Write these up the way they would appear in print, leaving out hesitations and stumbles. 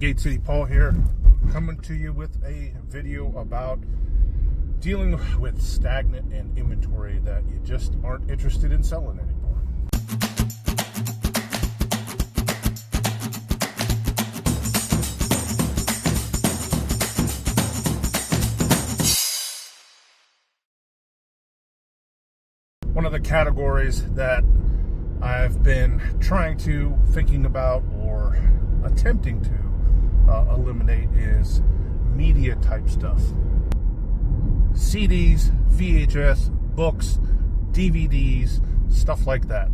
Renegade City Paul here, coming to you with a video about dealing with stagnant and inventory that you just aren't interested in selling anymore. One of the categories that I've been thinking about or attempting to eliminate is media type stuff. CDs, VHS, books, DVDs, stuff like that.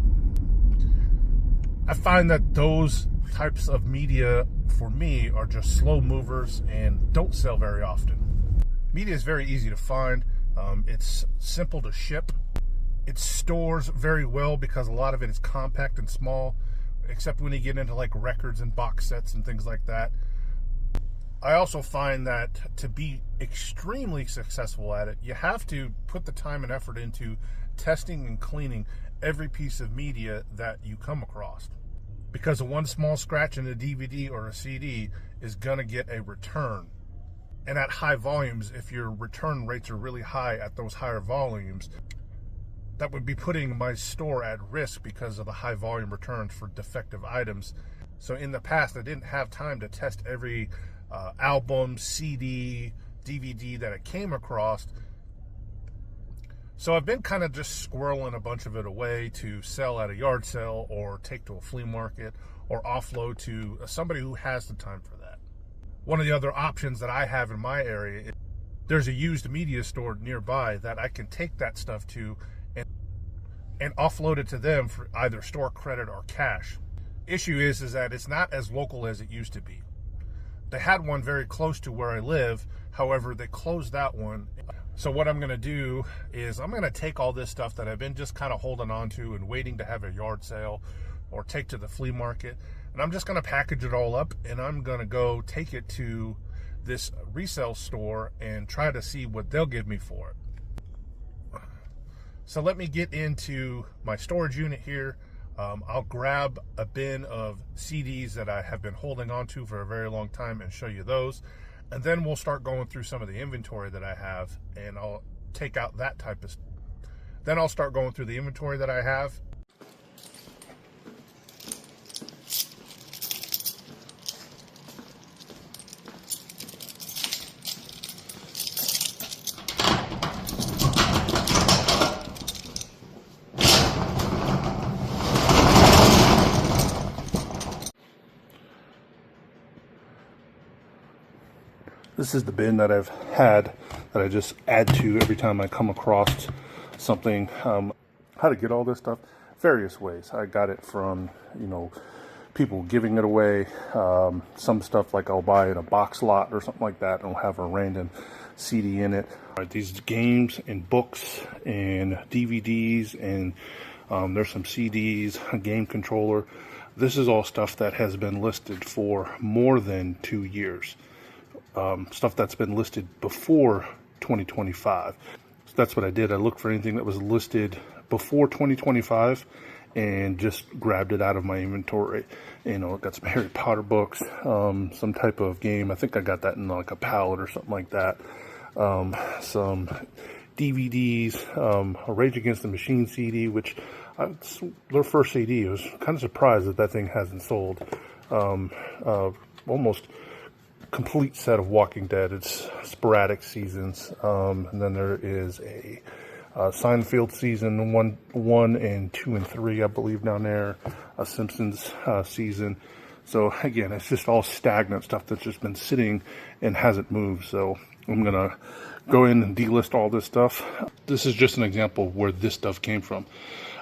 I find that those types of media for me are just slow movers and don't sell very often. Media is very easy to find. It's simple to ship. It stores very well because a lot of it is compact and small, except when you get into like records and box sets and things like that. I also find that to be extremely successful at it, you have to put the time and effort into testing and cleaning every piece of media that you come across. Because one small scratch in a DVD or a CD is going to get a return. And at high volumes, if your return rates are really high at those higher volumes, that would be putting my store at risk because of the high volume returns for defective items. So in the past, I didn't have time to test every album, CD, DVD that I came across. So I've been kind of just squirreling a bunch of it away to sell at a yard sale or take to a flea market or offload to somebody who has the time for that. One of the other options that I have in my area is there's a used media store nearby that I can take that stuff to and offload it to them for either store credit or cash. Issue is that it's not as local as it used to be. They had one very close to where I live, however, they closed that one. So what I'm going to do is I'm going to take all this stuff that I've been just kind of holding on to and waiting to have a yard sale or take to the flea market, and I'm just going to package it all up and I'm going to go take it to this resale store and try to see what they'll give me for it. So let me get into my storage unit here. I'll grab a bin of CDs that I have been holding on to for a very long time and show you those. And then we'll start going through some of the inventory that I have and I'll take out that type of, then I'll start going through the inventory that I have. This is the bin that I've had that I just add to every time I come across something. How to get all this stuff? Various ways. I got it from, people giving it away. Some stuff like I'll buy in a box lot or something like that and it'll have a random CD in it. These games and books and DVDs and there's some CDs, a game controller. This is all stuff that has been listed for more than 2 years. Stuff that's been listed before 2025. So that's what I did. I looked for anything that was listed before 2025 and just grabbed it out of my inventory. I got some Harry Potter books, some type of game. I think I got that in like a pallet or something like that. Some DVDs, a Rage Against the Machine CD, which their first CD. I was kind of surprised that thing hasn't sold. Almost complete set of Walking Dead. It's sporadic seasons, and then there is a Seinfeld season 1 and 2 and 3, I believe, down there. A Simpsons season. So again, it's just all stagnant stuff that's just been sitting and hasn't moved. So I'm gonna go in and delist all this stuff. This is just an example of where this stuff came from.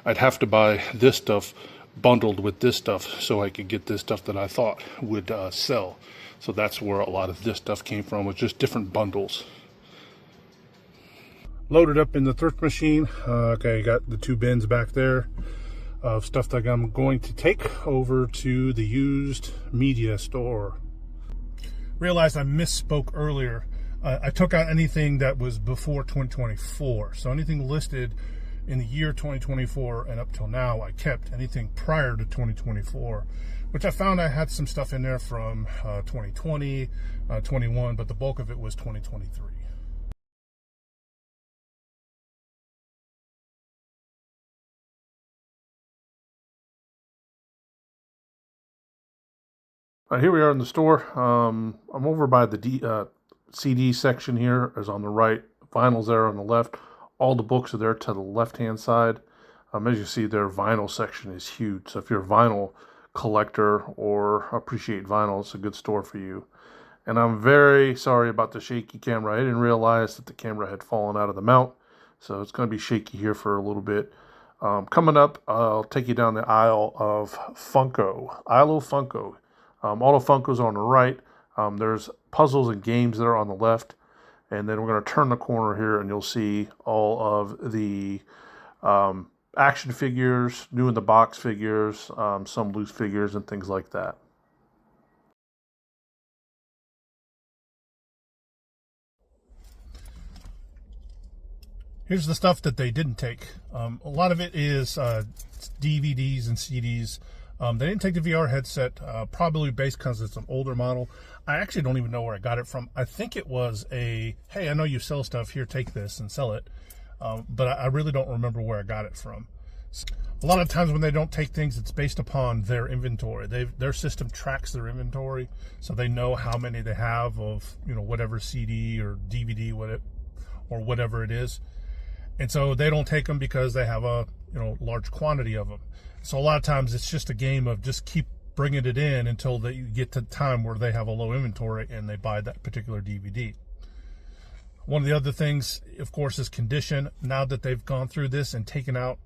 I'd have to buy this stuff bundled with this stuff so I could get this stuff that I thought would sell. So that's where a lot of this stuff came from, was just different bundles. Loaded up in the thrift machine. Okay, got the 2 bins back there of stuff that I'm going to take over to the used media store. Realized I misspoke earlier. I took out anything that was before 2024. So anything listed in the year 2024 and up till now, I kept. Anything prior to 2024 which I found I had some stuff in there from 2020, 21, but the bulk of it was 2023. Here we are in the store. I'm over by the CD section here, is on the right. Vinyl's there on the left. All the books are there to the left-hand side. As you see, their vinyl section is huge. So if you're a vinyl collector or appreciate vinyl, it's a good store for you. And I'm very sorry about the shaky camera. I didn't realize that the camera had fallen out of the mount. So it's going to be shaky here for a little bit. Coming up, I'll take you down the aisle of Funko. Aisle of Funko. All the Funkos are on the right. There's puzzles and games that are on the left. And then we're going to turn the corner here and you'll see all of the action figures, new in the box figures, some loose figures and things like that. Here's the stuff that they didn't take. A lot of it is DVDs and CDs. They didn't take the VR headset, probably based because it's an older model. I actually don't even know where I got it from. I think it was a, hey, I know you sell stuff, here, take this and sell it. But I really don't remember where I got it from. A lot of times when they don't take things, it's based upon their inventory. Their system tracks their inventory, so they know how many they have of, whatever CD or DVD, or whatever it is. And so they don't take them because they have a, large quantity of them. So a lot of times it's just a game of just keep bringing it in until they get to the time where they have a low inventory and they buy that particular DVD. One of the other things, of course, is condition. Now that they've gone through this and taken out,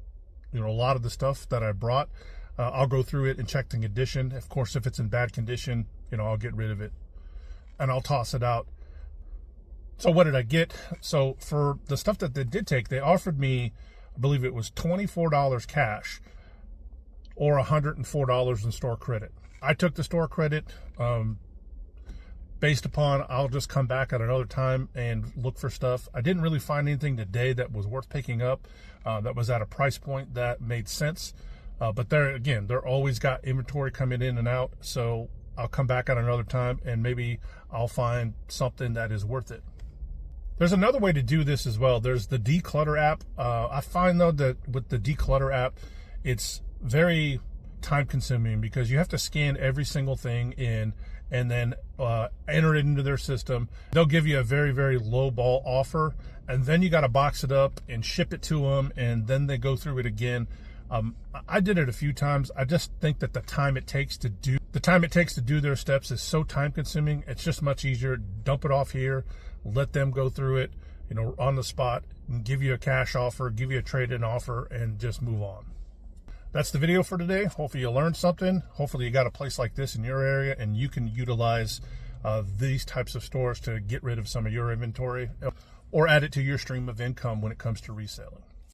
a lot of the stuff that I brought, I'll go through it and check the condition. Of course, if it's in bad condition, I'll get rid of it and I'll toss it out. So what did I get? So for the stuff that they did take, they offered me, I believe it was $24 cash or $104 in store credit. I took the store credit based upon I'll just come back at another time and look for stuff. I didn't really find anything today that was worth picking up, that was at a price point that made sense. But they're always got inventory coming in and out. So I'll come back at another time and maybe I'll find something that is worth it. There's another way to do this as well. There's the declutter app. I find though that with the declutter app, it's very time consuming because you have to scan every single thing in and then enter it into their system. They'll give you a very, very low ball offer, and then you got to box it up and ship it to them, and then they go through it again. I did it a few times. I just think that the time it takes to do their steps is so time consuming. It's just much easier. Dump it off here, let them go through it, on the spot, and give you a cash offer, give you a trade-in offer, and just move on. That's the video for today. Hopefully you learned something. Hopefully you got a place like this in your area and you can utilize these types of stores to get rid of some of your inventory or add it to your stream of income when it comes to reselling.